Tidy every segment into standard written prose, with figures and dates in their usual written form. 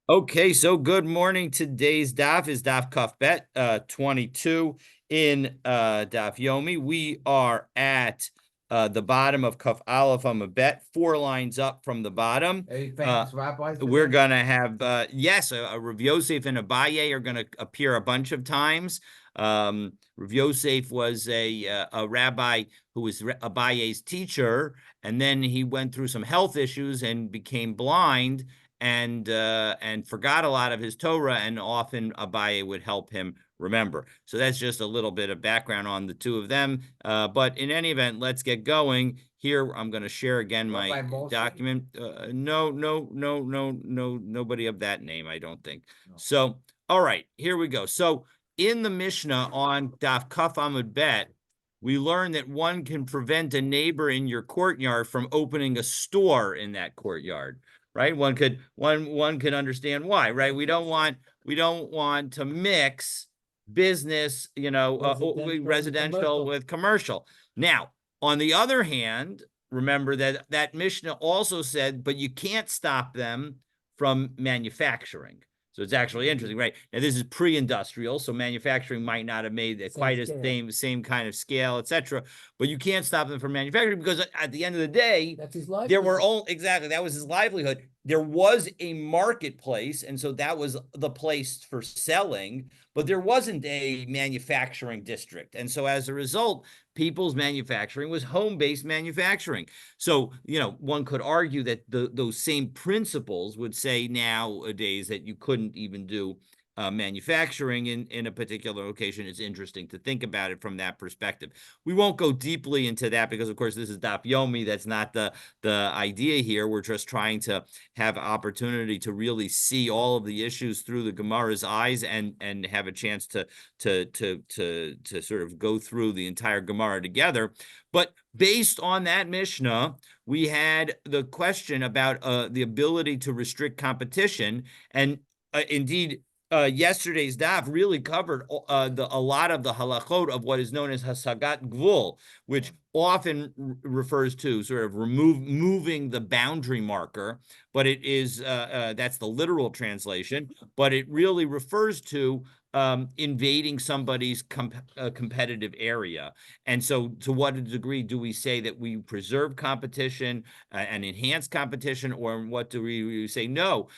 Okay, so good morning. Today's daf is daf Kaf Bet 22 in daf Yomi. We are at the bottom of Kaf Aleph Bet, 4 lines up from the bottom. Any famous rabbis We're today? gonna have yes, Rav Yosef and Abaye are gonna appear a bunch of times. Rav Yosef was a rabbi who was Abaye's teacher, and then he went through some health issues and became blind and forgot a lot of his Torah, and often Abaye would help him remember. So that's just a little bit of background on the two of them. But in any event, let's get going. Here, I'm going to share again my document. No, nobody of that name, I don't think. No. So, all right, here we go. So in the Mishnah on Daf Kaf Amud Bet, we learn that one can prevent a neighbor in your courtyard from opening a store in that courtyard. Right? One could understand why, right? We don't want to mix business, residential with commercial. Now, on the other hand, remember that Mishnah also said, but you can't stop them from manufacturing. So it's actually interesting, right? Now, this is pre-industrial, so manufacturing might not have made quite a same kind of scale, etc. But you can't stop them from manufacturing because at the end of the day, That's his livelihood. There were all exactly that was his livelihood. There was a marketplace, and so that was the place for selling, but there wasn't a manufacturing district. And so as a result, people's manufacturing was home-based manufacturing. So, one could argue that those same principles would say nowadays that you couldn't even do manufacturing in a particular location. It's interesting to think about it from that perspective. We won't go deeply into that because, of course, this is Daf Yomi. That's not the idea here. We're just trying to have opportunity to really see all of the issues through the Gemara's eyes and have a chance to sort of go through the entire Gemara together. But based on that Mishnah, we had the question about the ability to restrict competition, and indeed, yesterday's daf really covered a lot of the halachot of what is known as hasagat gvul, which often refers to sort of moving the boundary marker, but it is that's the literal translation, but it really refers to invading somebody's competitive area. And so to what degree do we say that we preserve competition and enhance competition, or what do we say? No,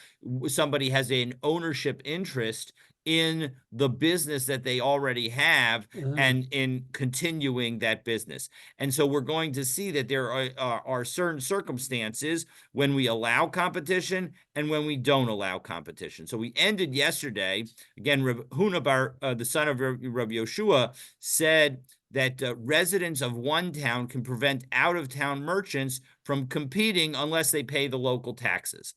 somebody has an ownership interest in the business that they already have and in continuing that business. And so we're going to see that there are certain circumstances when we allow competition and when we don't allow competition. So we ended yesterday, again, Rav Huna Bar, the son of Rav Yoshua, said that residents of one town can prevent out-of-town merchants from competing unless they pay the local taxes.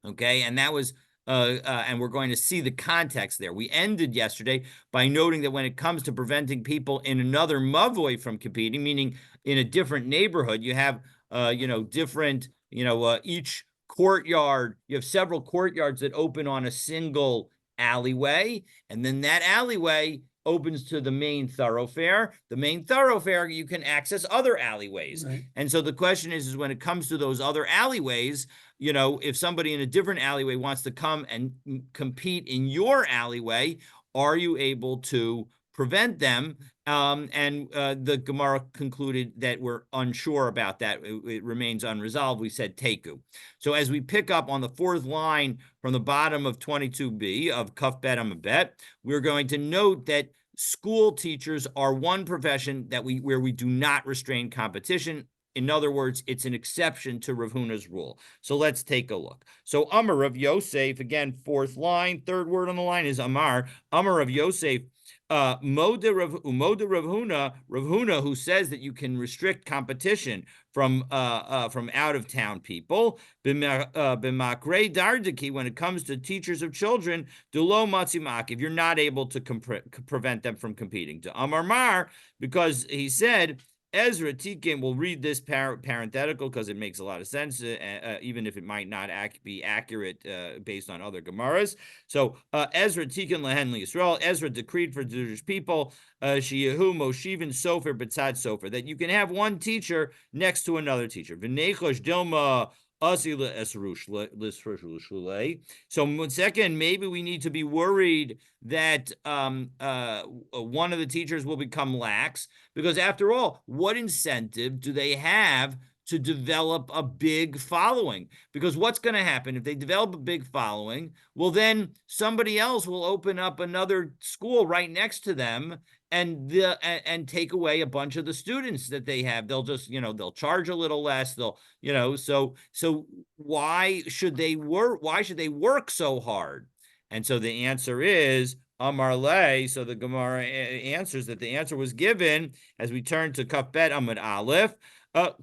Okay, and that was and we're going to see the context there. We ended yesterday by noting that when it comes to preventing people in another mavoi from competing, meaning in a different neighborhood, you have different, each courtyard, you have several courtyards that open on a single alleyway, and then that alleyway opens to the main thoroughfare. The main thoroughfare, you can access other alleyways. Right. And so the question is when it comes to those other alleyways, if somebody in a different alleyway wants to come and compete in your alleyway, are you able to prevent them? And the Gemara concluded that we're unsure about that. It remains unresolved. We said teku. So as we pick up on the 4th line from the bottom of 22b of Kaf Bet Amud Bet, we're going to note that school teachers are one profession where we do not restrain competition. In other words, it's an exception to Rav Huna's rule. So let's take a look. So Amar Rav Yosef, again, 4th line, 3rd word on the line is Amar. Amar Rav Yosef, Moda Rav Huna, who says that you can restrict competition from out of town people. B'makrei dardaki, when it comes to teachers of children, dulo matzimak, if you're not able to prevent them from competing. To Amar Mar, because he said, Ezra Tikin will read this parenthetical because it makes a lot of sense, even if it might not be accurate based on other Gemaras. So Ezra Tikin lehen Yisrael, Ezra decreed for the Jewish people, Shiyahu Moshivin Sofer B'tzad Sofer, that you can have one teacher next to another teacher. V'nechosh Dilma So second, maybe we need to be worried that one of the teachers will become lax, because after all, what incentive do they have to develop a big following? Because what's going to happen if they develop a big following? Well, then somebody else will open up another school right next to them and take away a bunch of the students that they have. They'll just, they'll charge a little less. So why should they work? Why should they work so hard? And so the answer is Amar Le. So the Gemara answers that the answer was given as we turn to Kaf Bet Amud Aleph.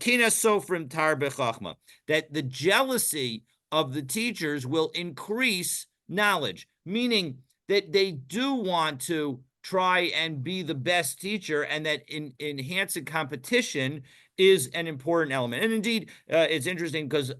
Kina Sofrim Tar Bechachma, that the jealousy of the teachers will increase knowledge, meaning that they do want to try and be the best teacher, and that enhancing competition is an important element. And indeed, it's interesting because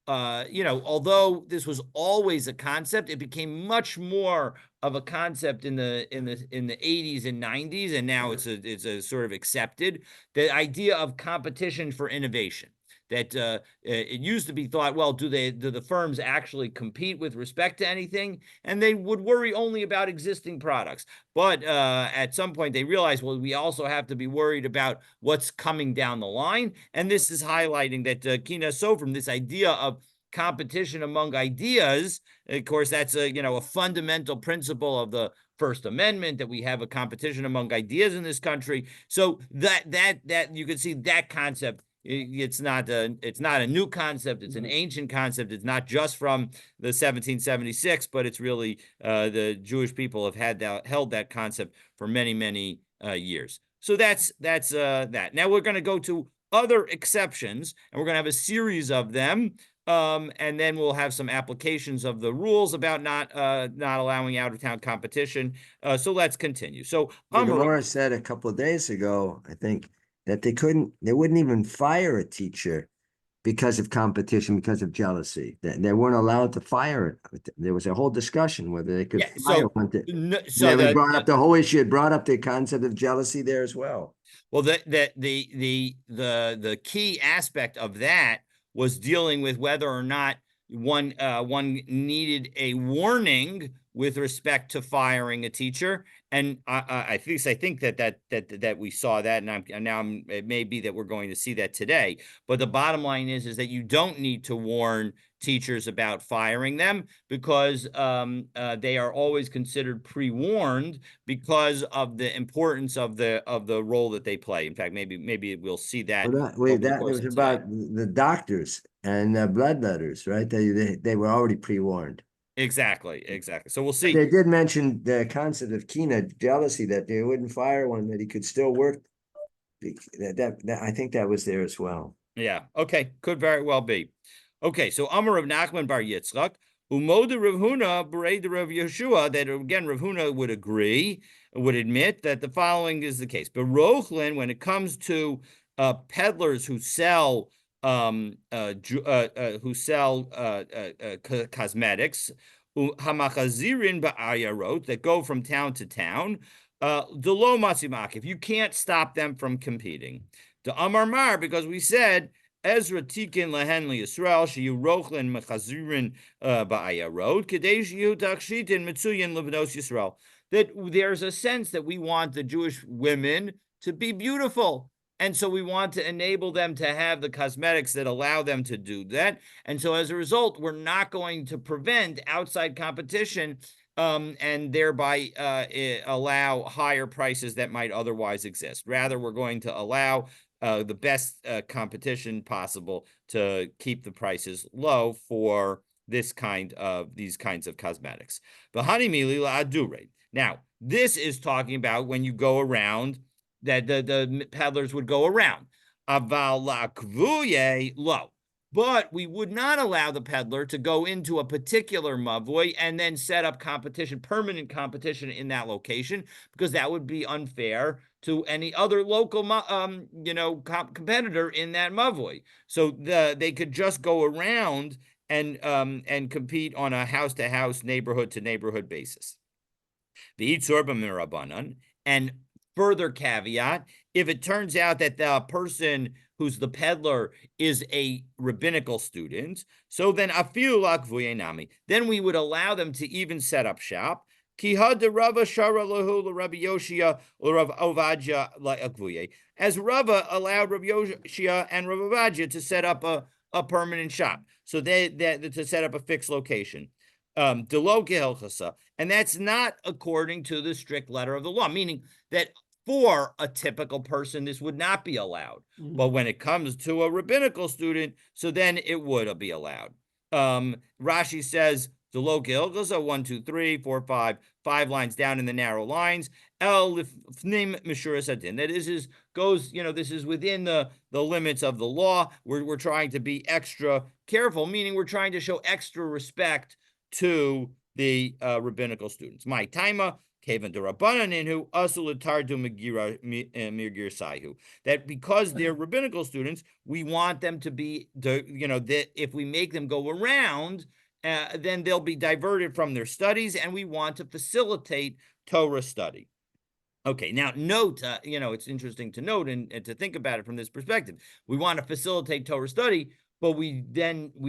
although this was always a concept, it became much more of a concept in the 80s and 90s, and now it's a sort of accepted, the idea of competition for innovation. That it used to be thought, well, do the firms actually compete with respect to anything? And they would worry only about existing products. But at some point they realized, well, we also have to be worried about what's coming down the line. And this is highlighting that Kina Sofrim, this idea of competition among ideas. Of course, that's a fundamental principle of the First Amendment, that we have a competition among ideas in this country. So that you can see that concept. It's not a new concept. It's an ancient concept. It's not just from the 1776, but it's really the Jewish people have held that concept for many, many years. So that's that. Now we're going to go to other exceptions, and we're going to have a series of them. And then we'll have some applications of the rules about not allowing out-of-town competition. So let's continue. So the Gemara said a couple of days ago, I think, that they wouldn't even fire a teacher because of competition, because of jealousy. They weren't allowed to fire it. There was a whole discussion whether they could fire one. They brought up the whole issue. It brought up the concept of jealousy there as well. Well, the key aspect of that was dealing with whether or not one needed a warning with respect to firing a teacher. And I think that we saw that, and it may be that we're going to see that today. But the bottom line is that you don't need to warn teachers about firing them, because they are always considered pre-warned because of the importance of the role that they play. In fact, maybe we'll see that. Well, that was about the doctors and bloodletters, right? They were already pre-warned. Exactly. So we'll see. But they did mention the concept of Kina jealousy, that they wouldn't fire one, that he could still work. That I think that was there as well. Yeah. Okay. Could very well be. Okay. So Amar of Nachman bar Yitzchak, Umoda Rav Huna Berei Rav Yeshua, that again Rav Huna would admit that the following is the case. But Rochlin, when it comes to peddlers who sell cosmetics, hamachazirin ba'ayarot, that go from town to town, delo matzimak, if you can't stop them from competing. The Amar Mar, because we said Ezra tikin lehen liyisrael sheyu rochlin mechazirin ba'ayarot kadei sheyu takshitin mitzuyin levnos Yisrael, that there's a sense that we want the Jewish women to be beautiful. And so we want to enable them to have the cosmetics that allow them to do that. And so as a result, we're not going to prevent outside competition and thereby allow higher prices that might otherwise exist. Rather, we're going to allow the best competition possible to keep the prices low for these kinds of cosmetics. Now, this is talking about when you go around, that the peddlers would go around. But we would not allow the peddler to go into a particular mavoi and then set up permanent competition in that location, because that would be unfair to any other local competitor in that mavoi. So they could just go around and compete on a house-to-house, neighborhood-to-neighborhood basis. And further caveat, if it turns out that the person who's the peddler, is a rabbinical student, so then afilu lakvuyenami, then we would allow them to even set up shop. As Rava allowed Rabbi Yoshia and Rav Ovadia to set up a permanent shop, so they to set up a fixed location. And that's not according to the strict letter of the law, meaning that for a typical person, this would not be allowed. But when it comes to a rabbinical student, so then it would be allowed. Rashi says, Delo Gilgaza, 1, 2, 3, 4, 5 lines down in the narrow lines. El Lifnim Mishuras Adin. That is goes, this is within the limits of the law. We're trying to be extra careful, meaning we're trying to show extra respect to the rabbinical students. My taima Kavan Durabanan Asulatardu Mirgir Saihu. That because they're rabbinical students, we want them to be, that if we make them go around, then they'll be diverted from their studies, and we want to facilitate Torah study. Okay, now note, it's interesting to note and to think about it from this perspective. We want to facilitate Torah study, but we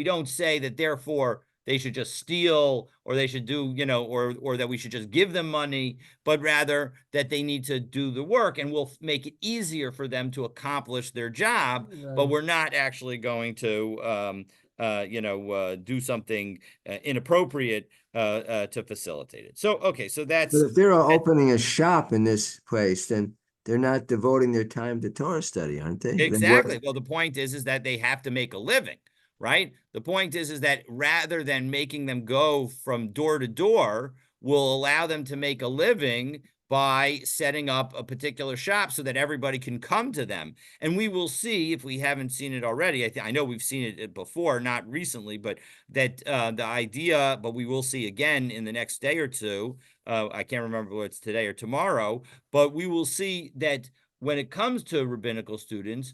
don't say that therefore they should just steal, or they should do, or that we should just give them money, but rather that they need to do the work, and we'll make it easier for them to accomplish their job. Right. But we're not actually going to, do something inappropriate to facilitate it. So, okay, so that's. But if they're opening a shop in this place, then they're not devoting their time to Torah study, aren't they? Exactly. Well, the point is that they have to make a living, right? The point is that rather than making them go from door to door, we'll allow them to make a living by setting up a particular shop so that everybody can come to them. And we will see, if we haven't seen it already, I know we've seen it before, not recently, but that the idea, but we will see again in the next day or two, I can't remember whether it's today or tomorrow, but we will see that when it comes to rabbinical students,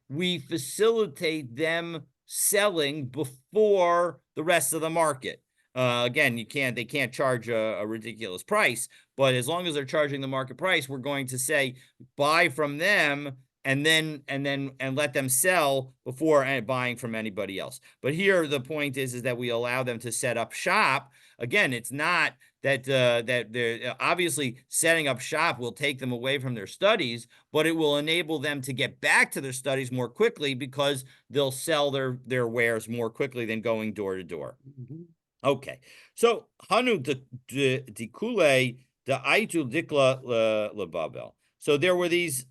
we facilitate them selling before the rest of the market. Again, they can't charge a ridiculous price, but as long as they're charging the market price, we're going to say buy from them and let them sell before buying from anybody else. But here the point is that we allow them to set up shop. Again, it's not that they're obviously setting up shop will take them away from their studies, but it will enable them to get back to their studies more quickly because they'll sell their wares more quickly than going door to door. Mm-hmm. Okay, so Hanu Dikule the Aitu Dikla Lebabel. So there were these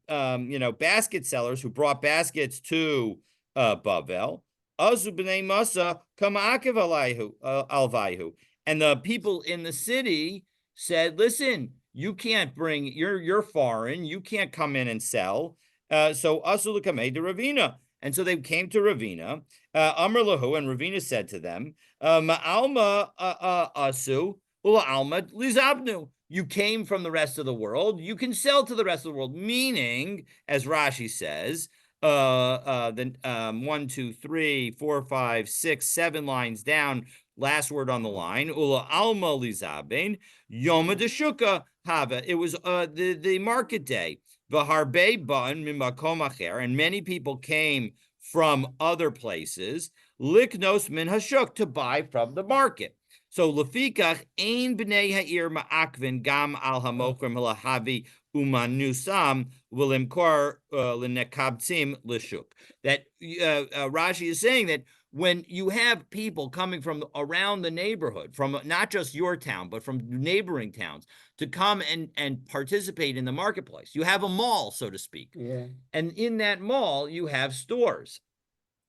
basket sellers who brought baskets to Bavel. Azu b'nei Masa kama'akev alvayhu. And the people in the city said, listen, you can't bring, you're foreign, you can't come in and sell. So Asu l'kamei de Ravina. And so they came to Ravina. Amr lahu, and Ravina said to them, Ma'alma asu, ula alma lizabnu. You came from the rest of the world. You can sell to the rest of the world. Meaning, as Rashi says, 1, 2, 3, 4, 5, 6, 7 lines down. Last word on the line. Ula alma lizaben yoma deshuka hava. It was the market day. V'harbe ba'an mimakom acher, and many people came from other places. Liknos min hashuk, to buy from the market. So lefikach ein bnei ha'ir ma'akvin gam al hamokrim lahavi umanusam v'limkor l'nekabtzim l'shuk. That Rashi is saying that when you have people coming from around the neighborhood, from not just your town, but from neighboring towns, to come and participate in the marketplace, you have a mall, so to speak. Yeah. And in that mall, you have stores.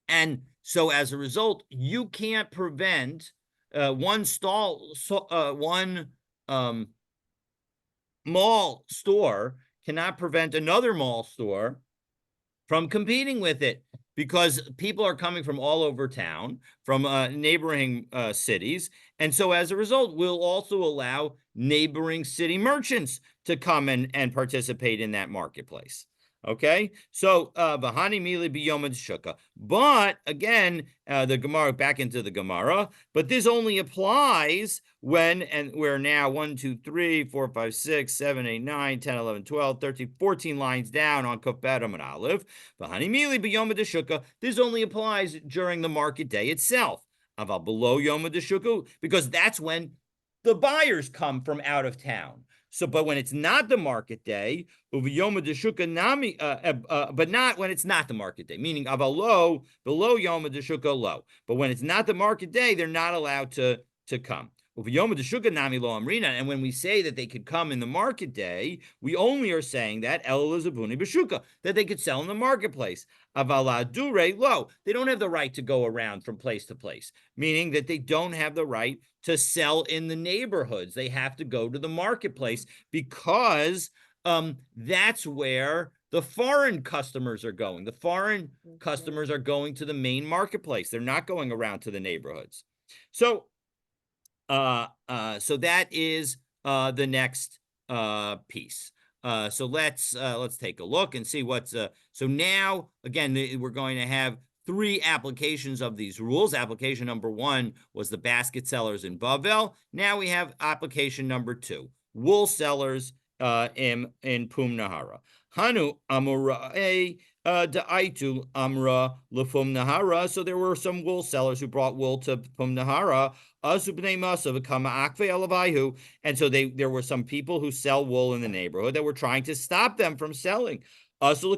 And so as a result, you can't prevent one mall store cannot prevent another mall store from competing with it, because people are coming from all over town, from neighboring cities. And so as a result, we'll also allow neighboring city merchants to come and participate in that marketplace. Okay, so Bahani Mili Biyomad Shuka. But again, the Gemara, back into the Gemara, but this only applies when, and we're now 1, 2, 3, 4, 5, 6, 7, 8, 9, 10, 11, 12, 13, 14 lines down on Kuf Bedam and Aleph. Bahani Mili Biyomad Shuka. This only applies during the market day itself. Aval below Yom Shuka, because that's when the buyers come from out of town. So, but when it's not the market day, but not when it's not the market day, meaning below Yom Deshuka low. But when it's not the market day, they're not allowed to come. And when we say that they could come in the market day, we only are saying that that they could sell in the marketplace. Low. They don't have the right to go around from place to place, meaning that they don't have the right to sell in the neighborhoods. They have to go to the marketplace because that's where the foreign customers are going. The foreign customers are going to the main marketplace. They're not going around to the neighborhoods. So that is the next piece. So let's take a look and see what's so now again we're going to have 3 applications of these rules. Application number 1 was the basket sellers in Bavel. Now we have application number 2, wool sellers in Pum Nahara. Hanu Amura Da'aitu Amra Lefum Nahara. So there were some wool sellers who brought wool to Pum Nahara. And so there were some people who sell wool in the neighborhood that were trying to stop them from selling. So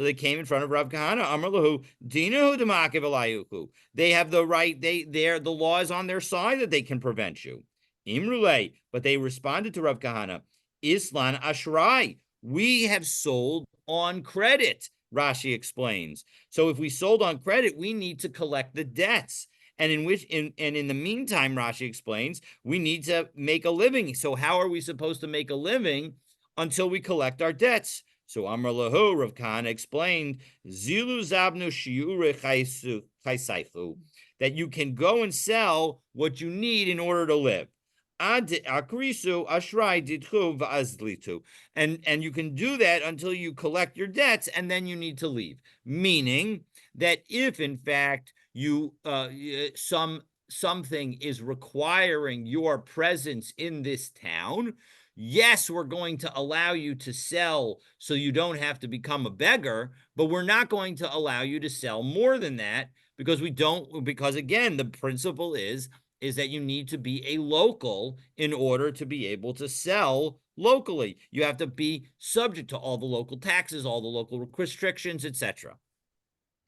they came in front of Rav Kahana. Amrlahu Dinu Demakev. They have the right. The law is on their side that they can prevent you. Imrule, but they responded to Rav Kahana. Islan Ashrai. We have sold on credit. Rashi explains. So if we sold on credit, we need to collect the debts. And in the meantime, Rashi explains, we need to make a living. So how are we supposed to make a living until we collect our debts? So Amar Lahu, Rav Kahana explained, Zilu Zabnu Shiure Chaisaichu, that you can go and sell what you need in order to live. And you can do that until you collect your debts, and then you need to leave. Meaning that if in fact you something is requiring your presence in this town, yes, we're going to allow you to sell so you don't have to become a beggar, but we're not going to allow you to sell more than that because again, the principle is that you need to be a local in order to be able to sell locally. You have to be subject to all the local taxes, all the local restrictions, etc.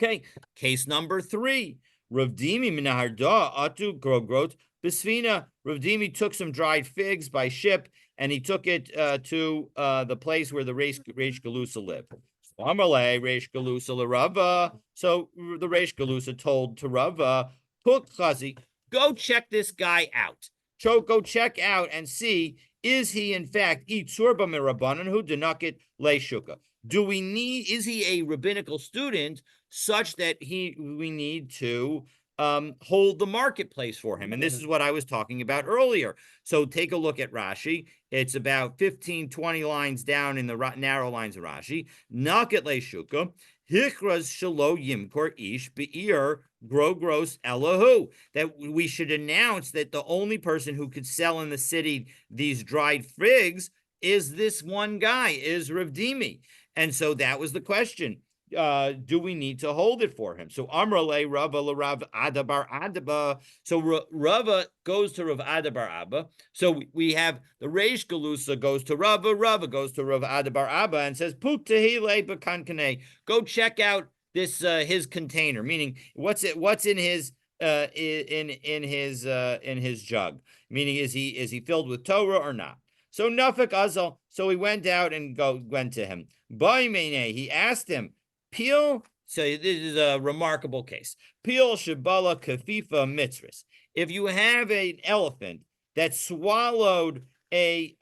Okay, case number 3. Rav Dimi minaharda atu grogrot bisfina. Rav Dimi took some dried figs by ship, and he took it to the place where the Reish Galusa lived. Amalei Reish Galusa l'Rava. So the Reish Galusa told to Rava, Puk chazi, go check this guy out. Go check out and see, is he in fact Itzurba mirabanan who denakit leishuka? Is he a rabbinical student such that we need to hold the marketplace for him? And this is what I was talking about earlier. So take a look at Rashi. It's about 15, 20 lines down in the narrow lines of Rashi. Naket leishuka. Hichras shalo yimkor ish be'ir grogros elahu. That we should announce that the only person who could sell in the city these dried figs is this one guy, is Rav Dimi. And so that was the question. Do we need to hold it for him? So Amrale Rava Rav Adabar Adaba. So Rava goes to Rav Adabar Abba. So we have the Reish Galusa goes to Rava. Rava goes to Rav Adabar Abba and says, Put tehile b'kankane. Go check out this his container. Meaning, what's in his in his jug? Meaning, is he filled with Torah or not? So Nafik Azal. So he went out and went to him. Baimene. He asked him. Peel, so this is a remarkable case. Peel Shabala Kafifa Mitzris. If you have an elephant that swallowed a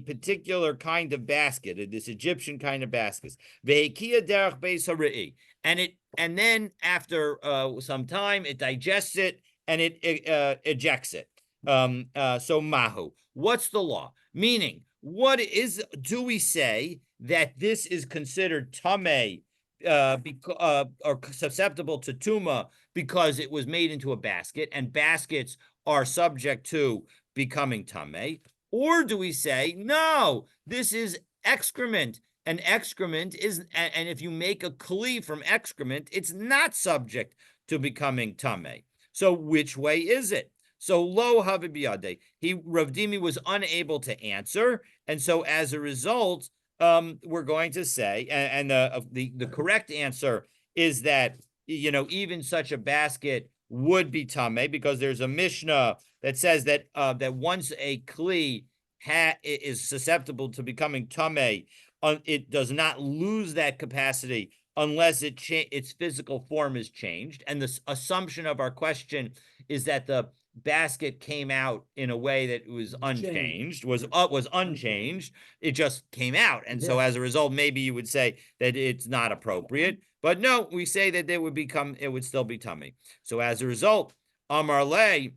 particular kind of basket, this Egyptian kind of basket, and then after some time it digests it and it ejects it. So mahu. What's the law? Meaning, do we say that this is considered tameh, or susceptible to tuma because it was made into a basket, and baskets are subject to becoming tameh? Or do we say, no, this is excrement, and excrement is, and if you make a kli from excrement, it's not subject to becoming tameh. So which way is it? So lo havibiyade. Rav Dimi was unable to answer, and so as a result, we're going to say, and the correct answer is that, even such a basket would be tameh, because there's a Mishnah that says that that once a kli is susceptible to becoming tameh, it does not lose that capacity unless its physical form is changed. And the assumption of our question is that the basket came out in a way that was unchanged, was unchanged. It just came out, and so as a result, maybe you would say that it's not appropriate. But no, we say that it would still be tummy. So as a result, Amar Le,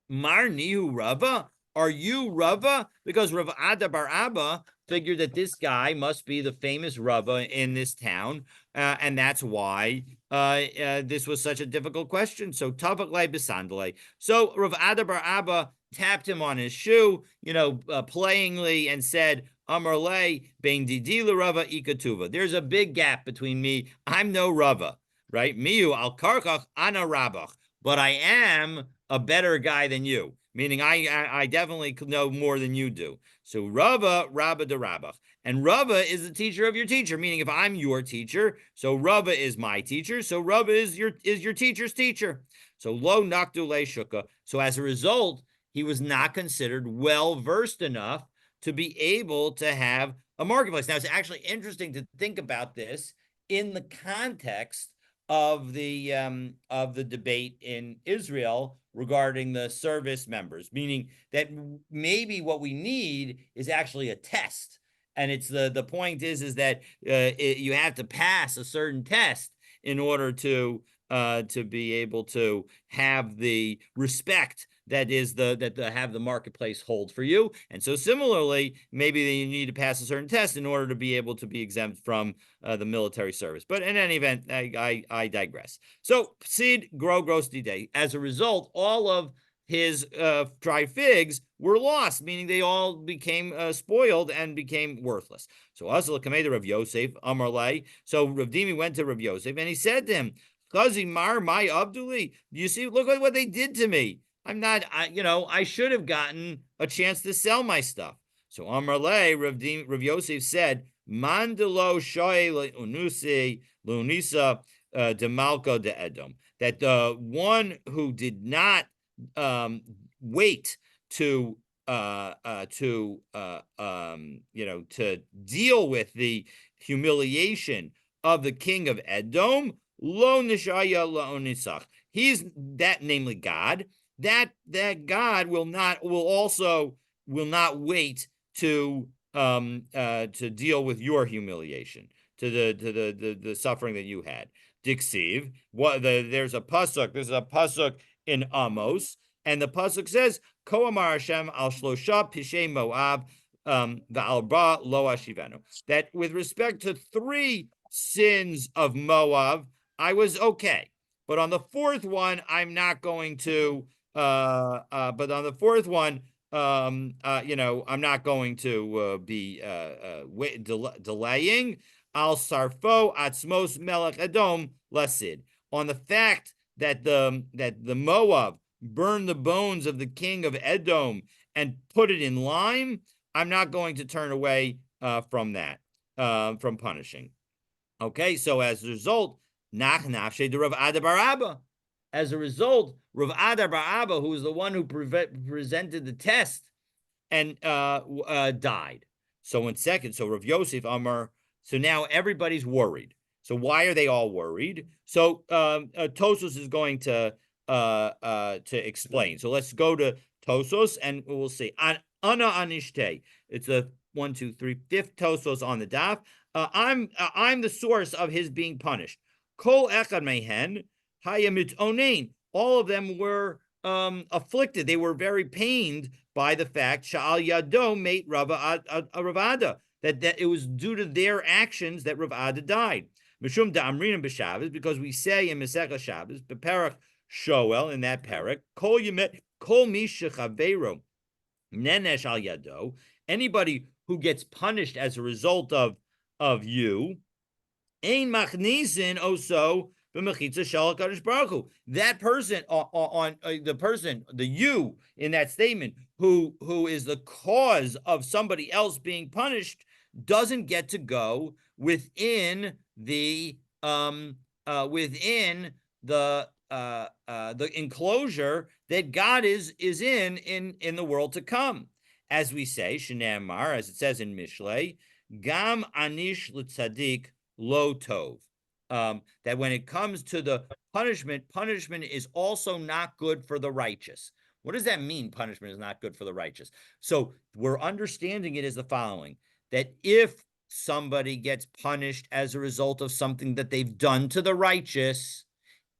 Mar Nihu Rava, are you Rava? Because Rav Ada bar Abba figured that this guy must be the famous Rava in this town, and that's why this was such a difficult question. So Tavak le Bisandale. So Rav Ada bar Abba tapped him on his shoe, playingly, and said, Amar le bein didi Rava ikatuva. There's a big gap between me. I'm no Rava, right? Miu al karkach ana rabach, but I am a better guy than you, meaning I definitely know more than you do. So Rava de Rabach, and Rava is the teacher of your teacher, meaning if I'm your teacher, so Rava is my teacher, so Rava is your teacher's teacher. So lo nakdu le shuka. So as a result, he was not considered well versed enough to be able to have a marketplace. Now, it's actually interesting to think about this in the context of the debate in Israel regarding the service members, meaning that maybe what we need is actually a test, and it's the point is that you have to pass a certain test in order to be able to have the respect that have the marketplace hold for you. And so similarly, maybe you need to pass a certain test in order to be able to be exempt from the military service. But in any event, I digress. So Sid gross day. As a result, all of his dried figs were lost, meaning they all became spoiled and became worthless. So Asal Kameda Rav Yosef Amarlai. So Rav Dimi went to Rav Yosef and he said to him, Chazi Mar my Abduli. You see, look at what they did to me. I'm not, I should have gotten a chance to sell my stuff. So Amarle, Rav Yosef said, Mandelo shoy unusi lunisa demalko de Edom. That the one who did not wait to to deal with the humiliation of the king of Edom, lo nishaya lo nisach. He's that, namely God. That God will not wait to deal with your humiliation, to the suffering that you had. Dixiv, there's a pasuk in Amos, and the pasuk says, Ko amar Hashem al shlosha pishay Moab va'al ba lo ashivenu. That with respect to 3 sins of Moab, I was okay, but on the 4th one, I'm not going to. But on the 4th one, I'm not going to be delaying. Al sarfo atzmos melech Edom lasid, on the fact that the Moab burned the bones of the king of Edom and put it in lime. I'm not going to turn away from that, from punishing. Okay, so as a result, nach nafshe de Rav Ada bar Abba. As a result, Rav Ada bar Abba, who was the one who presented the test, and died. So in second, so Rav Yosef Amar, so now everybody's worried. So why are they all worried? So Tosos is going to explain. So let's go to Tosos and we'll see. Ana anishte. It's a 1, 2, 3, 5th Tosos on the daf. I'm the source of his being punished. Kol echad mehen hayamit onein. All of them were afflicted. They were very pained by the fact Sha'al Yado mate Ravada, that it was due to their actions that Rav Ada died. Mishum da'amrinim b'Shabbos, because we say in Masechah Shabbos, beperach Shoel, in that parak, kol yemet kol mi shechaveiro nenesh al yado, anybody who gets punished as a result of you, ein machnizin oso b'mechitza shel HaKadosh Baruch Hu. That person on the person, the you in that statement, who is the cause of somebody else being punished, doesn't get to go within the the enclosure that God is in the world to come. As we say, Shnei, as it says in Mishlei, Gam anish l'tzadik lo tov. That when it comes to the punishment is also not good for the righteous. What does that mean? Punishment is not good for the righteous. So we're understanding it as the following: that if somebody gets punished as a result of something that they've done to the righteous,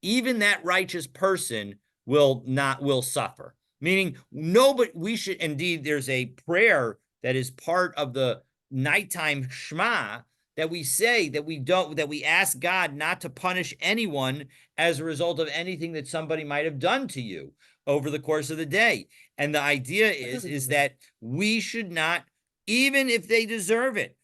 even that righteous person will suffer. Meaning, nobody, we should, indeed, there's a prayer that is part of the nighttime Shema that we say, that we ask God not to punish anyone as a result of anything that somebody might have done to you over the course of the day. And the idea is that we should not, even if they deserve it,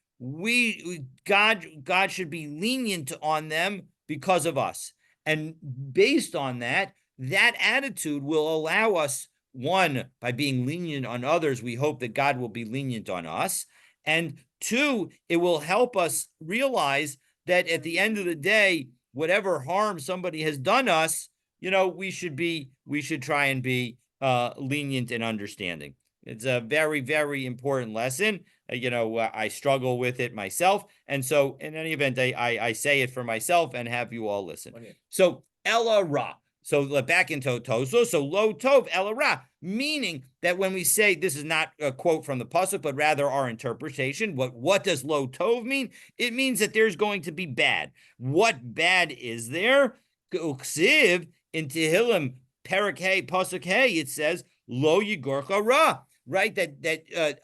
God should be lenient on them because of us. And based on that attitude will allow us, one, by being lenient on others, we hope that God will be lenient on us. And two, it will help us realize that at the end of the day, whatever harm somebody has done us, we should try and be lenient and understanding. It's a very, very important lesson. I struggle with it myself. And so in any event, I say it for myself and have you all listen. Okay. So Ella Ra. So back into Toso. So lo tov Ella Ra, meaning that when we say, this is not a quote from the pasuk, but rather our interpretation. What does lo tov mean? It means that there's going to be bad. What bad is there? Uksiv in Tehillim Perek Hey pasuk Hey, it says lo yigorcha ra. Right, that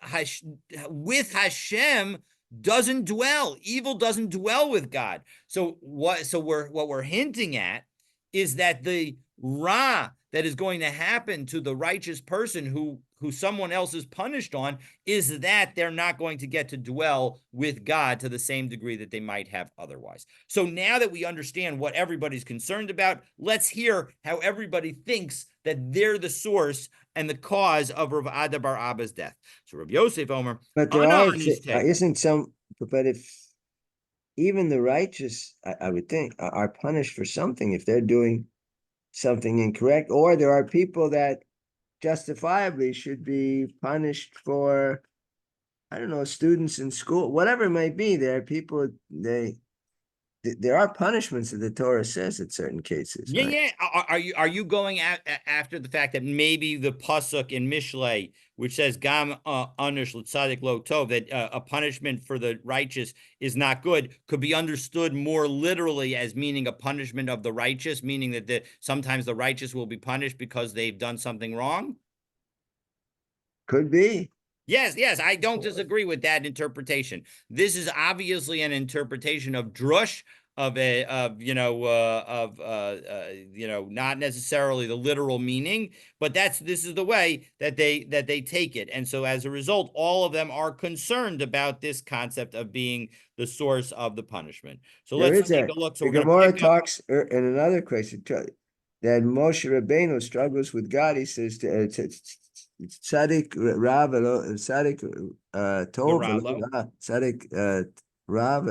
with Hashem doesn't dwell. Evil doesn't dwell with God. So what we're hinting at is that the ra that is going to happen to the righteous person who someone else is punished on is that they're not going to get to dwell with God to the same degree that they might have otherwise. So now that we understand what everybody's concerned about, let's hear how everybody thinks that they're the source and the cause of Rav Ada bar Abba's death. So Rav Yosef Omer, but there isn't some, but if even the righteous, I would think, are punished for something if they're doing something incorrect, or there are people that justifiably should be punished for, I don't know, students in school, whatever it might be. There are people, there are punishments that the Torah says in certain cases. Yeah, right? yeah. Are you going after the fact that maybe the pasuk in Mishlei, which says Gam Anush L'Tzadik Lo Tov, that a punishment for the righteous is not good, could be understood more literally as meaning a punishment of the righteous, meaning that sometimes the righteous will be punished because they've done something wrong? Could be. Yes, I don't disagree with that interpretation. This is obviously an interpretation of drush, not necessarily the literal meaning, but this is the way that they take it. And so as a result, all of them are concerned about this concept of being the source of the punishment. So let's take a look. So the Gemara talks in another question that Moshe Rabbeinu struggles with God. He says Tzadik Rav, Tzadik Tov, Tzadik Rav.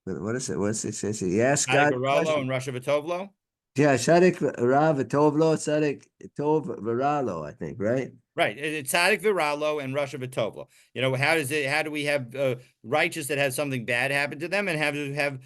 What is it? What's it say? Yes, God. And Rasha V'Tovlo. Yeah, Tzadik Rav V'Tovlo, Tzadik Tov V'Ralo, I think, right? Right. It's Tzadik V'Ralo and Rasha V'Tovlo. How do we have righteous that has something bad happen to them and have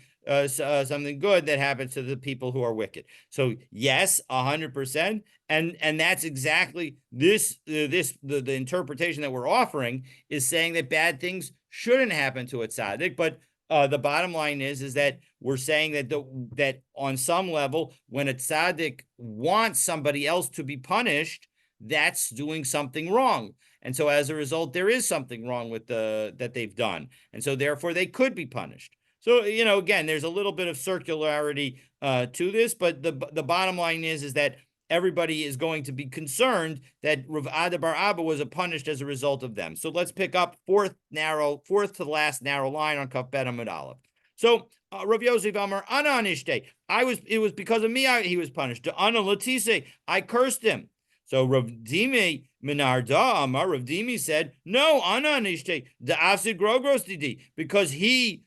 something good that happens to the people who are wicked? So yes, 100%. And that's exactly the interpretation that we're offering is saying that bad things shouldn't happen to a tzaddik. But the bottom line is that we're saying that on some level, when a tzaddik wants somebody else to be punished, that's doing something wrong. And so as a result, there is something wrong with that they've done. And so therefore they could be punished. So, again, there's a little bit of circularity to this, but the bottom line is that everybody is going to be concerned that Rav Ada bar Abba was punished as a result of them. So let's pick up fourth to the last narrow line on Kaf Bet Amud Aleph. So Rav Yosef Amar Ana Anishte. It was because of me he was punished. De Ana Latise. I cursed him. So Rav Dimi Minarda Amar, Rav Dimi said, no, Ana Anishte, de Afsid Grogros Didi, because he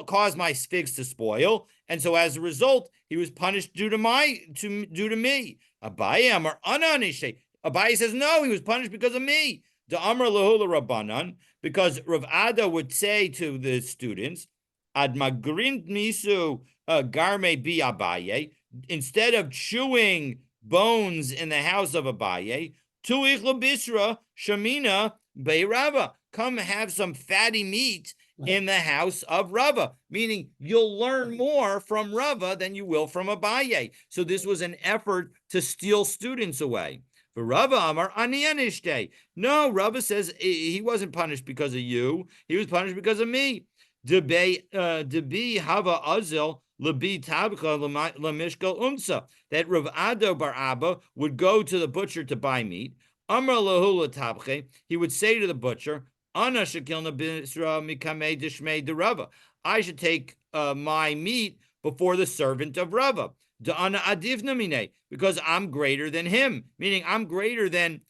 caused my figs to spoil, and so as a result, he was punished due to me. Abaye Amar Ana Anishte. Abaye says, no, he was punished because of me. De Amar Lahula Rabbanan, because Rav Ada would say to the students, Ad Magrin Misu Garme Bi Abaye, instead of chewing bones in the house of Abaye, Tuich Labisra Shamina Beirava, come have some fatty meat in the house of Rava, meaning you'll learn more from Rava than you will from Abaye. So this was an effort to steal students away. For Rava Amar Ani Anishte. No, Rava says he wasn't punished because of you. He was punished because of me. Debi Hava Azil Labi Tabcha Lamishkal Umsa. That Rav Ado bar Abba would go to the butcher to buy meat. Amar Lahula Tabche. He would say to the butcher, Ana Shekilna Bisra Mikame Dishmei de Rava. I should take my meat before the servant of Rava. Ana Adivna Mine, because I'm greater than him, meaning I'm greater than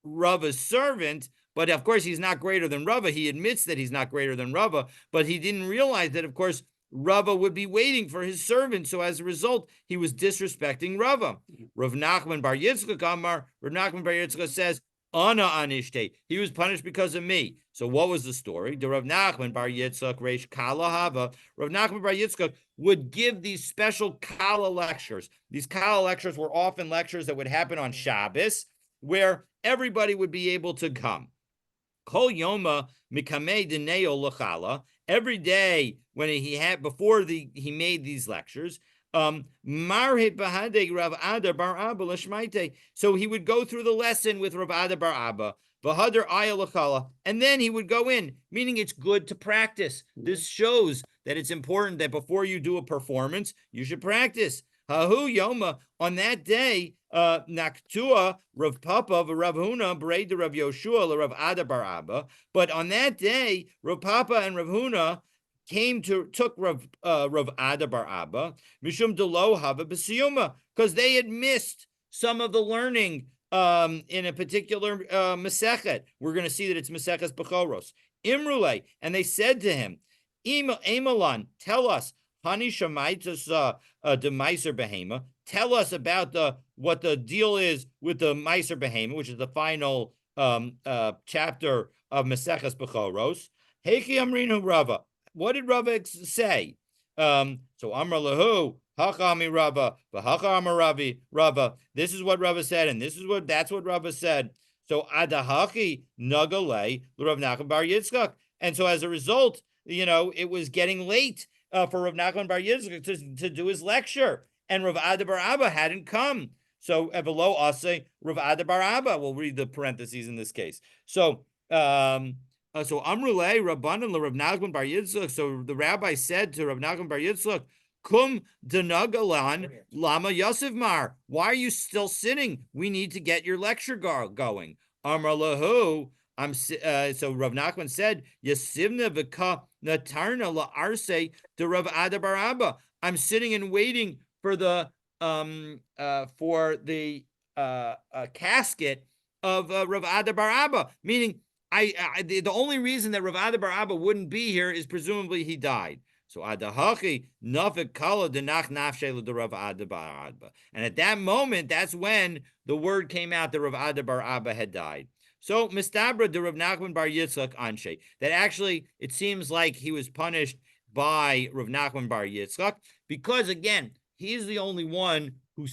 Rava's servant. But of course, he's not greater than Rava. He admits that he's not greater than Rava, but he didn't realize that, of course, Rava would be waiting for his servant. So as a result, he was disrespecting Rava. Rav Nachman bar Yitzchak Amar, Rav Nachman bar Yitzchak says, Ana Anishte. He was punished because of me. So what was the story? The Rav Nachman bar Yitzchak Reish Kala Hava. Rav Nachman bar Yitzchak would give these special Kala lectures. These Kala lectures were often lectures that would happen on Shabbos, where everybody would be able to come. Kol Yoma Mikame Dineo Lachala. Every day when he made these lectures, Marhit Bahade Rav Ada bar Abba Lashmaite. So he would go through the lesson with Rav Ada bar Abba, Bahadar Ayalakala, and then he would go in, meaning it's good to practice. This shows that it's important that before you do a performance, you should practice. Hahu Yoma, on that day, Naktua, Rav Papa, Rav Huna, Bereda Rav Yoshua, Rav Ada bar Abba. But on that day, Rav Papa and Rav Huna took Rav Ada bar Abba, Mishum Delo Hava B'siyuma, because they had missed some of the learning in a particular Masechet. We're going to see that it's Maseches Bechoros. Imrule, and they said to him, Emalan, tell us, Hani Shamaitas de Meiser Behema. Tell us about what the deal is with the Meiser Behema, which is the final chapter of Maseches Bechoros. Heiki Amrinu Rava. What did Rava say? So Amar Lahu, Hachami Rava, V'Hacha Amar Ravi Rava. This is what Rava said, and that's what Rava said. So Adahachi Nagale Rav Nachman bar Yitzchak. And so as a result, it was getting late for Rav Nachman bar Yitzchak to do his lecture, and Rav Ada bar Abba hadn't come. So below us say Rav Ada bar Abba. We'll read the parentheses in this case. So Amrulay Rabbanan Rav Nachman bar Yitzchak. So the rabbi said to Rav Nachman bar Yitzchak, Kum denagalan lama Yosef Mar. Why are you still sitting? We need to get your lecture going. Amar lahu. So Rav Nachman said, Yasivna v'ka natarna la arse de Rav Ada bar Abba. I'm sitting and waiting for the casket of Rav Ada bar Abba. Meaning, the only reason that Rav Ada bar Abba wouldn't be here is presumably he died. So Adahachi nafik kala denach nafshe de Rav Ada bar Abba. And at that moment, that's when the word came out that Rav Ada bar Abba had died. So Mistabra de Rav Nachman bar Yitzchak Anshe, that actually it seems like he was punished by Rav Nachman bar Yitzchak because, again, he's the only one who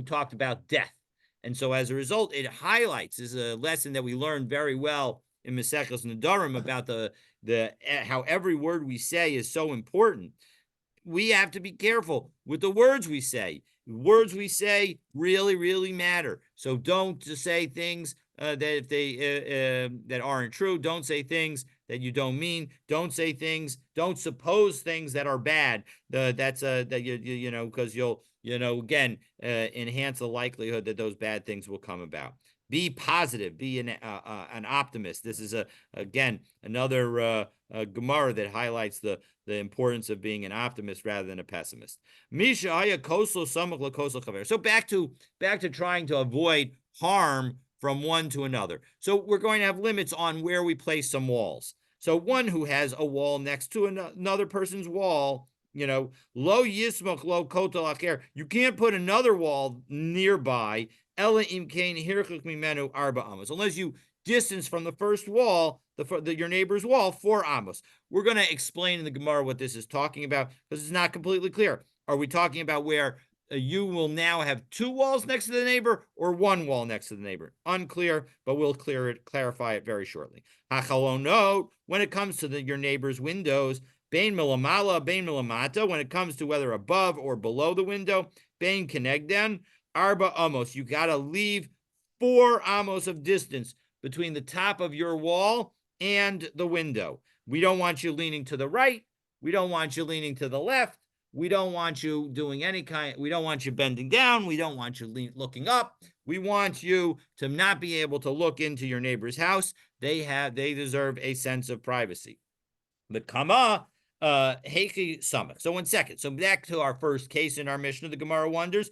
talked about death. And so as a result, it highlights, this is a lesson that we learned very well in Maseches Nedarim about the how every word we say is so important. we have to be careful with the words we say. Words we say really, really matter. So don't just say things that if they that aren't true. Don't say things that you don't mean. Don't say things. Don't suppose things that are bad. That's that you know, because you'll again enhance the likelihood that those bad things will come about. Be positive. Be an optimist. This is again another Gemara that highlights the importance of being an optimist rather than a pessimist. So back to trying to avoid harm from one to another. So we're going to have limits on where we place some walls. So one who has a wall next to another person's wall, lo yismach lo kotel acher. You can't put another wall nearby. Ela imkain hirchuk mimenu arba amos. Unless you distance from the first wall, your neighbor's wall, 4 amos. We're going to explain in the Gemara what this is talking about because it's not completely clear. Are we talking about where you will now have 2 walls next to the neighbor or 1 wall next to the neighbor? Unclear, but we'll clarify it very shortly. Hachalonot, when it comes to your neighbor's windows, Bain milamala, bain milamata, when it comes to whether above or below the window, bain kenegden, arba amos. You got to leave 4 amos of distance between the top of your wall and the window. We don't want you leaning to the right. We don't want you leaning to the left. We don't want you doing we don't want you bending down. We don't want you looking up. We want you to not be able to look into your neighbor's house. They deserve a sense of privacy. The kama, heiki samach. So 1 second. So back to our first case in our Mishnah, the Gemara wonders,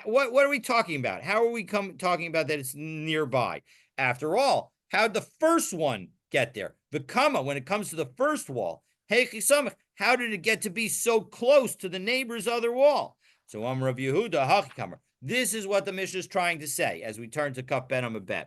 what are we talking about? How are we talking about that it's nearby? After all, how'd the first one get there? The kama, when it comes to the first wall, heiki samach, how did it get to be so close to the neighbor's other wall? So Rav Yehuda, hachi. This is what the Mishnah is trying to say as we turn to Kaf Ben Amabet.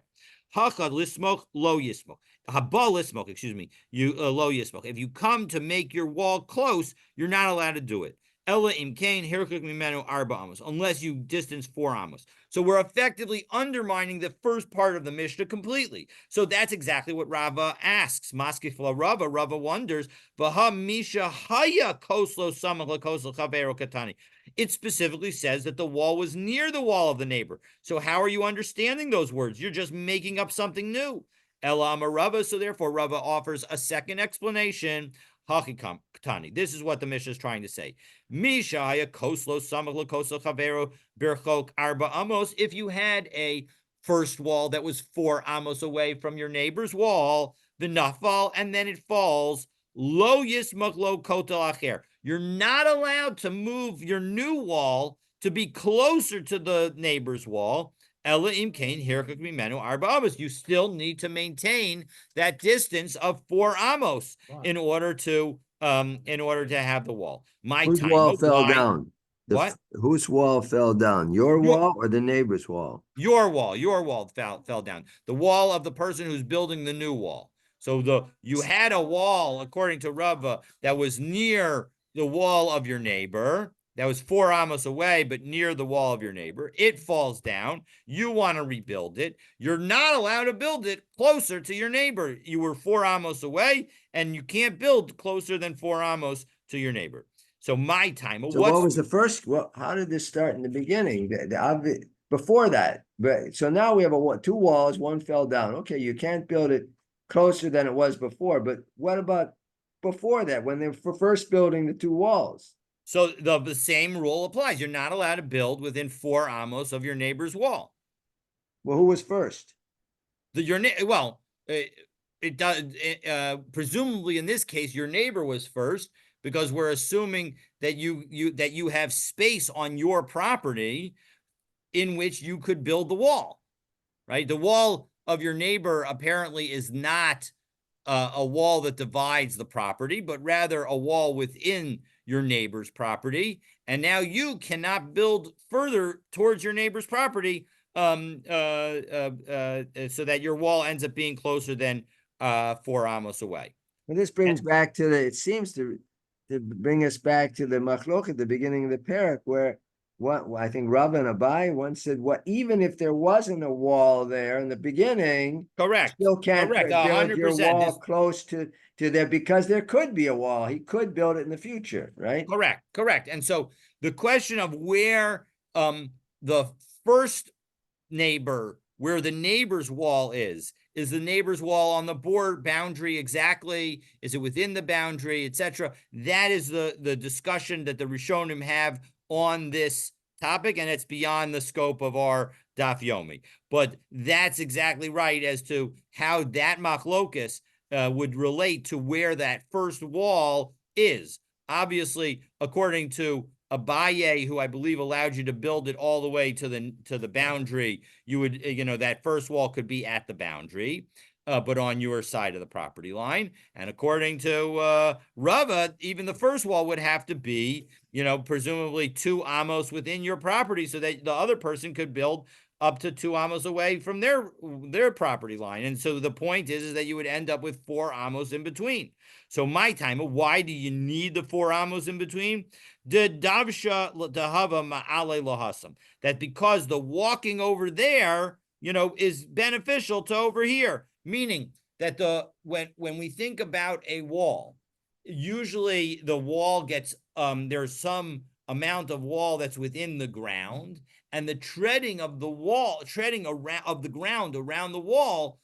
Hachad lismok lo yismok. Haba lismok, excuse me. Lo yismok. If you come to make your wall close, you're not allowed to do it. Ella imkain hirkuk mimenu arba amos, unless you distance 4 amos. So we're effectively undermining the first part of the Mishnah completely. So that's exactly what Rava asks. Maskifla Rava wonders, Vaha misha haya koslo samach koslo chavero katani. It specifically says that the wall was near the wall of the neighbor. So how are you understanding those words? You're just making up something new. Elama Rava, so therefore Rava offers a second explanation. Hachikam Katani. This is what the Mishnah is trying to say. Mishaya koslo samach koslo chavero birchok arba amos. If you had a first wall that was 4 amos away from your neighbor's wall, the nafal, and then it falls, lo yismach lo kotel acher. You're not allowed to move your new wall to be closer to the neighbor's wall. Ella imkain hirkuk mimenu arba amos. You still need to maintain that distance of 4 amos in order to have the wall. Whose wall fell down? What? Whose wall fell down? Your wall or the neighbor's wall? Your wall fell down. The wall of the person who's building the new wall. So you had a wall, according to Rava, that was near the wall of your neighbor. That was 4 amos away, but near the wall of your neighbor. It falls down. You want to rebuild it. You're not allowed to build it closer to your neighbor. You were 4 amos away, and you can't build closer than 4 amos to your neighbor. So my time. So what was the first? Well, how did this start in the beginning? Before that, but so now we have 2 walls. One fell down. Okay, you can't build it closer than it was before. But what about before that, when they were first building the 2 walls? So the same rule applies. You're not allowed to build within 4 amos of your neighbor's wall. Well, who was first? It does. Presumably, in this case, your neighbor was first because we're assuming that you have space on your property in which you could build the wall, right? The wall of your neighbor apparently is not a wall that divides the property, but rather a wall within your neighbor's property. And now you cannot build further towards your neighbor's property so that your wall ends up being closer than 4 amos away. Well, this brings back to it seems to bring us back to the machlok at the beginning of the parak, where what I think Rav and Abai once said, what even if there wasn't a wall there in the beginning, Correct. still can't Correct. build your 100%. wall close to there because there could be a wall. He could build it in the future, right? Correct. Correct. And so the question of where the first neighbor, where the neighbor's wall is the neighbor's wall on the board boundary exactly? Is it within the boundary, etc.? That is the discussion that the Rishonim have on this topic, and it's beyond the scope of our Daf Yomi. But that's exactly right as to how that machlokus would relate to where that first wall is. Obviously, according to Abaye, who I believe allowed you to build it all the way to the boundary, you would, that first wall could be at the boundary, but on your side of the property line. And according to Rava, even the first wall would have to be, presumably 2 amos within your property, so that the other person could build up to 2 amos away from their property line. And so the point is that you would end up with 4 amos in between. So my time, why do you need the 4 amos in between? The davsha dahava ma'ale lohasam. That because the walking over there, is beneficial to over here. Meaning that when we think about a wall, usually the wall gets there's some amount of wall that's within the ground, and the treading of the ground around the wall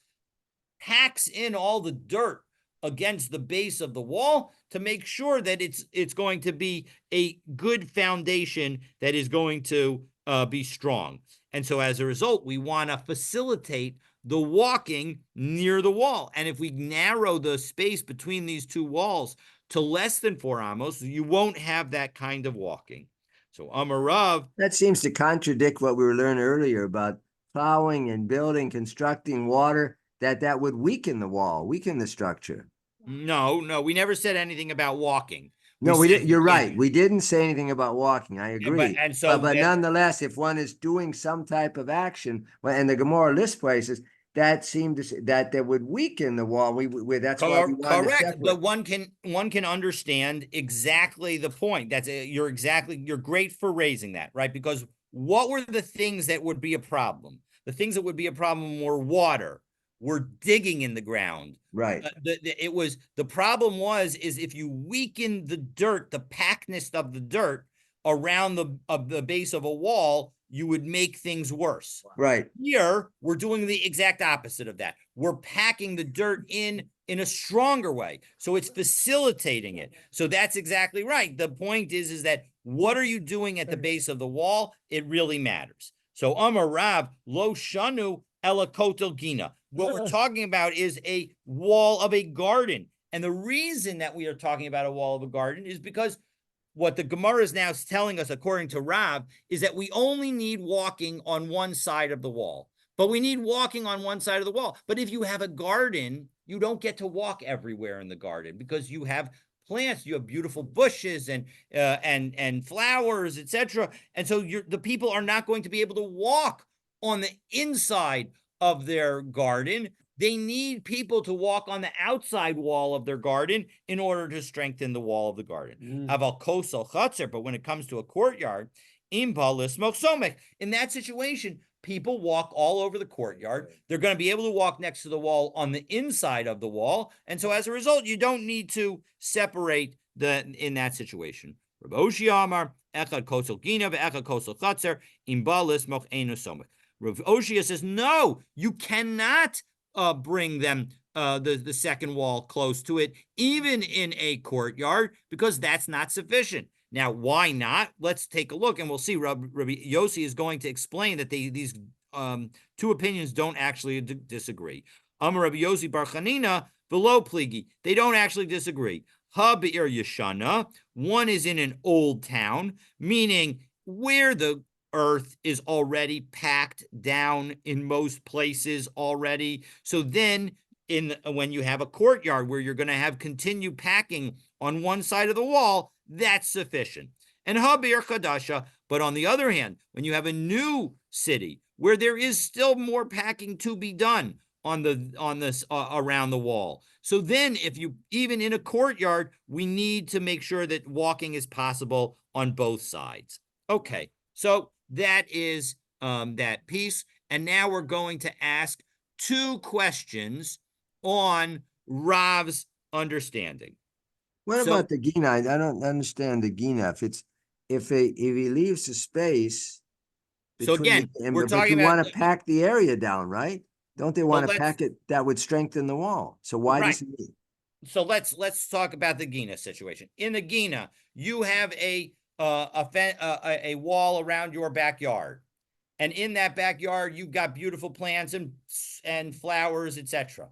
packs in all the dirt against the base of the wall to make sure that it's going to be a good foundation that is going to be strong. And so as a result, we want to facilitate the walking near the wall. And if we narrow the space between these 2 walls to less than 4 amos, you won't have that kind of walking. So Amarav. That seems to contradict what we were learning earlier about plowing and building, constructing water, that would weaken the wall, weaken the structure. No, we never said anything about walking. No, we didn't. You're right. We didn't say anything about walking. I agree. But nonetheless, if one is doing some type of action, and the Gemara lists places that seem to say that would weaken the wall. That's why we want to separate. But one can understand exactly the point. You're great for raising that, right? Because what were the things that would be a problem? The things that would be a problem were water. We're digging in the ground. Right. The problem is if you weaken the dirt, the packness of the dirt around the base of a wall, you would make things worse. Right. Here, we're doing the exact opposite of that. We're packing the dirt in a stronger way. So it's facilitating it. So that's exactly right. The point is that what are you doing at the base of the wall? It really matters. So Amar Rav, lo shanu ela kotel gina. What we're talking about is a wall of a garden. And the reason that we are talking about a wall of a garden is because what the Gemara is now telling us, according to Rav, is that we only need walking on one side of the wall. But we need walking on one side of the wall. But if you have a garden, you don't get to walk everywhere in the garden because you have plants, you have beautiful bushes and flowers, etc. And so the people are not going to be able to walk on the inside of their garden. They need people to walk on the outside wall of their garden in order to strengthen the wall of the garden. Aval kosel chatzar, but when it comes to a courtyard, impa lismok somech. In that situation, people walk all over the courtyard. They're going to be able to walk next to the wall on the inside of the wall. And so as a result, you don't need to separate in that situation. Rav Oshia Amar, echad kosel gina ve'echad kosel chatzar, imba lismok einu somech. Rav Oshia says, no, you cannot bring them the second wall close to it, even in a courtyard, because that's not sufficient. Now, why not? Let's take a look, and we'll see. Rabbi Yossi is going to explain that these 2 opinions don't actually disagree. Amar Rabbi Yossi Bar Chanina below Pligi. They don't actually disagree. Ha be'ir yeshana. One is in an old town, meaning where the earth is already packed down in most places already. So then when you have a courtyard where you're going to have continued packing on one side of the wall, that's sufficient. And habir chadasha, but on the other hand, when you have a new city where there is still more packing to be done on this around the wall. So then if you, even in a courtyard, we need to make sure that walking is possible on both sides. Okay. So that is that piece. And now we're going to ask two questions on Rav's understanding. What So about the Gina? I don't understand the Gina. If he leaves a space so between again, we're but talking you about want to pack the area down, right? Don't they so want to let's pack it that would strengthen the wall? So why right. does he? So let's talk about the Gina situation. In the Gina, you have a wall around your backyard, and in that backyard, you've got beautiful plants and flowers, etc.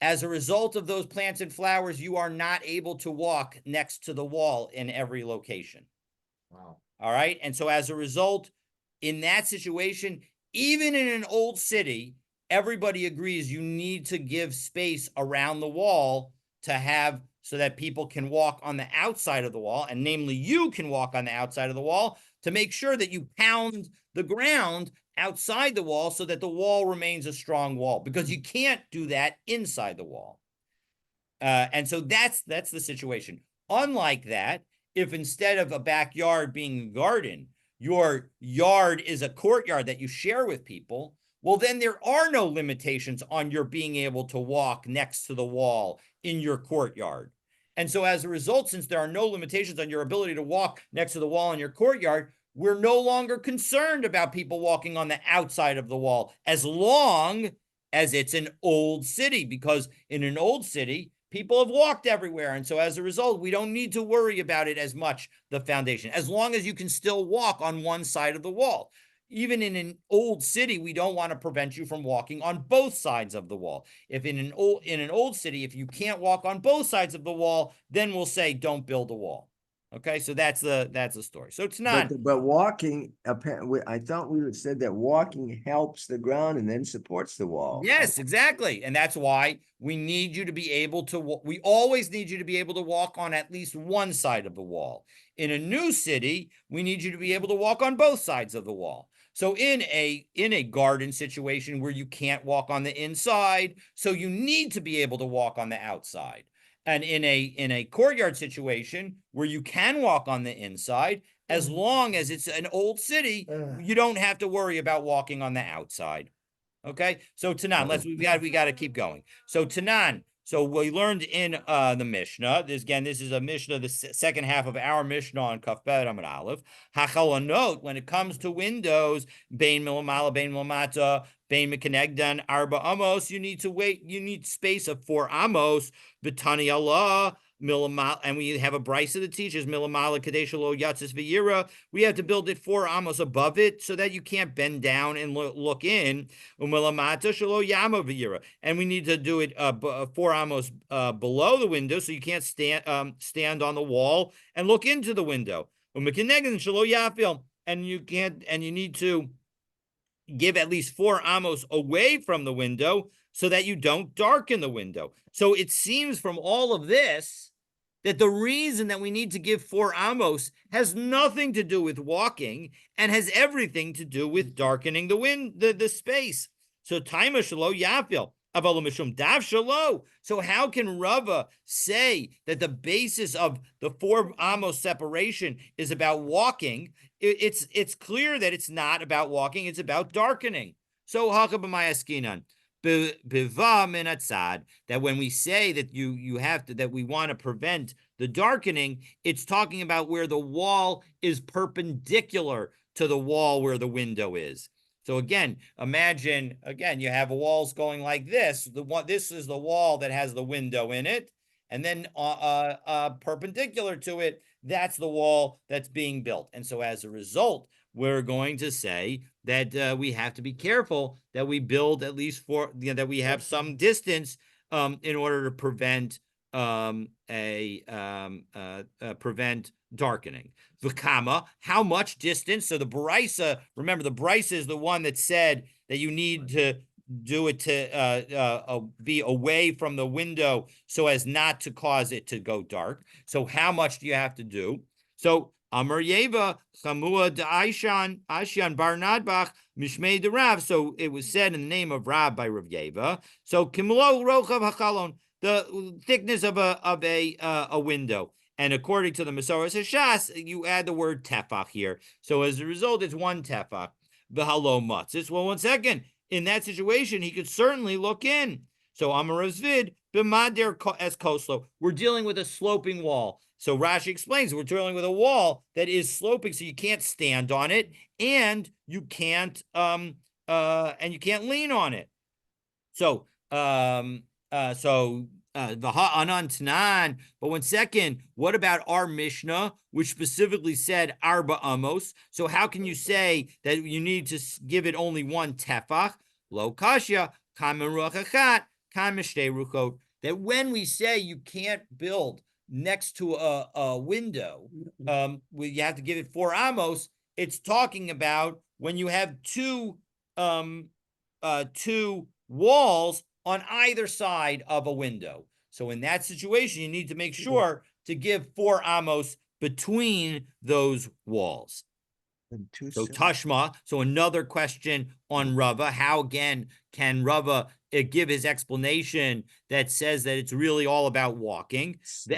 As a result of those plants and flowers, you are not able to walk next to the wall in every location. Wow. All right. And so as a result, in that situation, even in an old city, everybody agrees you need to give space around the wall to have so that people can walk on the outside of the wall, and namely you can walk on the outside of the wall to make sure that you pound the ground outside the wall so that the wall remains a strong wall, because you can't do that inside the wall. And so that's the situation. Unlike that, if instead of a backyard being a garden, your yard is a courtyard that you share with people, well, then there are no limitations on your being able to walk next to the wall in your courtyard. And so as a result, since there are no limitations on your ability to walk next to the wall in your courtyard, we're no longer concerned about people walking on the outside of the wall as long as it's an old city, because in an old city, people have walked everywhere. And so as a result, we don't need to worry about it as much, the foundation, as long as you can still walk on one side of the wall. Even in an old city, we don't want to prevent you from walking on both sides of the wall. If in an old city, if you can't walk on both sides of the wall, then we'll say don't build a wall. Okay, so that's the story. So it's not. But walking, apparently, I thought we said that walking helps the ground and then supports the wall. Yes, exactly. And that's why we need you to be able to, we always need you to be able to walk on at least one side of the wall. In a new city, we need you to be able to walk on both sides of the wall. So in a garden situation where you can't walk on the inside, so you need to be able to walk on the outside. And in a courtyard situation where you can walk on the inside, as long as it's an old city, you don't have to worry about walking on the outside. Okay, so Tanan, we got to keep going. So Tanan, so we learned in the Mishnah. This is a Mishnah, the second half of our Mishnah on Kaf Bet Amud Aleph. Hachalonot, when it comes to windows, Bein Milamala, Bein Milamata, Bein Mekanegdan, Arba Amos, you need space of 4 amos, Vitani Allah. And we have a brisa that teaches milamala kadesha lo yatzis v'yira. We have to build it 4 amos above it so that you can't bend down and look in. Umilamata shelo yama v'yira, and we need to do it 4 amos below the window so you can't stand on the wall and look into the window. Umikinegin shelo yafil, and you need to give at least 4 amos away from the window so that you don't darken the window. So it seems from all of this that the reason that we need to give 4 amos has nothing to do with walking and has everything to do with darkening the space. So taima shalo yafil. So how can Rava say that the basis of the 4 amos separation is about walking? It's clear that it's not about walking, it's about darkening. So Hakabamayas Bava minatzad, that when we say that you have to, that we want to prevent the darkening, it's talking about where the wall is perpendicular to the wall where the window is. So again, imagine you have walls going like this. This is the wall that has the window in it, and then perpendicular to it, that's the wall that's being built. And so as a result, we're going to say that we have to be careful that we build at least that we have some distance in order to prevent prevent darkening. V'kama, how much distance? So the brisa, remember the brisa is the one that said that you need to do it to be away from the window so as not to cause it to go dark. So how much do you have to do? So Amar Yeva Chamua de Ashan Bar Nadbach Mishmei de Rav. So it was said in the name of Rav by Rav Yeva. So Kimlo Rochav Hachalon, the thickness of a window. And according to the Masoras Hashas, you add the word tefach here. So as a result, it's one tefach. V'halo matzis. Well, one second. In that situation, he could certainly look in. So Amarazvid, b'mader es koslo. We're dealing with a sloping wall. So Rashi explains we're dealing with a wall that is sloping, so you can't stand on it, and you can't lean on it. So Vaha Anan Tanan. But one second, what about our Mishnah, which specifically said Arba Amos? So how can you say that you need to give it only one tefach? Lo kashya, kamen ruachachat, kamen shtei ruchot. That when we say you can't build next to a window, you have to give it 4 amos. It's talking about when you have two walls on either side of a window. So in that situation, you need to make sure to give 4 amos between those walls. So Tashma, so another question on Rava. How again can Rava give his explanation that says that it's really all about walking? The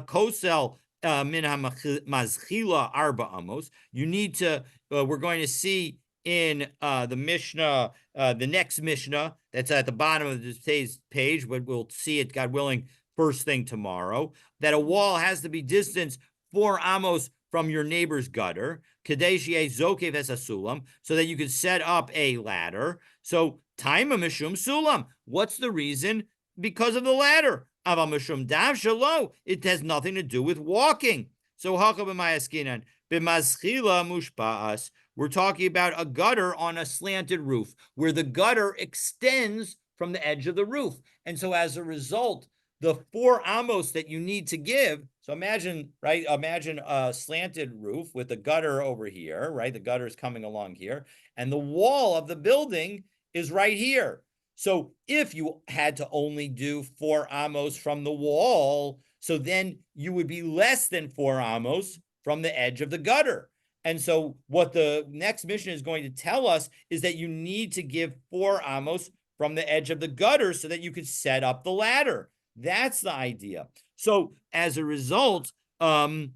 kosel min mazchila arba amos. You need to. We're going to see in the Mishnah, the next Mishnah that's at the bottom of today's page, but we'll see it, God willing, first thing tomorrow, that a wall has to be distanced 4 amos from your neighbor's gutter, so that you can set up a ladder. So, taima mishum sulam. What's the reason? Because of the ladder. Aval mishum dav shalo. It has nothing to do with walking. So, haka b'mayaskinan b'mazchila mushba'as. We're talking about a gutter on a slanted roof, where the gutter extends from the edge of the roof. And so as a result, the 4 amos that you need to give, so imagine, right? Imagine a slanted roof with a gutter over here, right? The gutter is coming along here, and the wall of the building is right here. So if you had to only do 4 amos from the wall, so then you would be less than 4 amos from the edge of the gutter. And so what the next Mishnah is going to tell us is that you need to give 4 amos from the edge of the gutter so that you could set up the ladder. That's the idea. So as a result, again,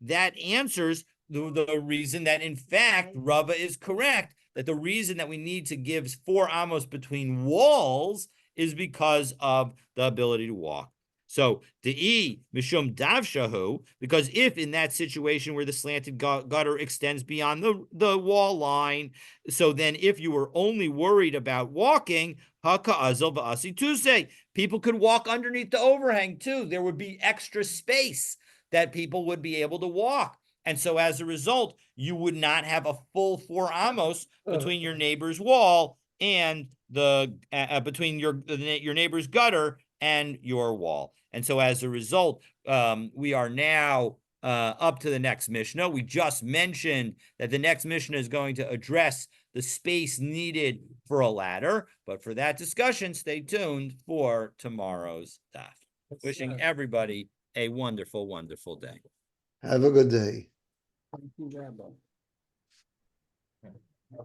that answers the reason that in fact Rava is correct, that the reason that we need to give 4 amos between walls is because of the ability to walk. So the mishum davshahu, because if in that situation where the slanted gutter extends beyond the wall line, so then if you were only worried about walking, haka'azal v'asi tuse, people could walk underneath the overhang too. There would be extra space that people would be able to walk. And so as a result, you would not have a full 4 amos between your neighbor's wall and between your neighbor's gutter and your wall. And so as a result, we are now up to the next Mishnah. We just mentioned that the next Mishnah is going to address the space needed for a ladder. But for that discussion, stay tuned for tomorrow's daf. Wishing everybody a wonderful, wonderful day. Have a good day. Thank you, Rabbi.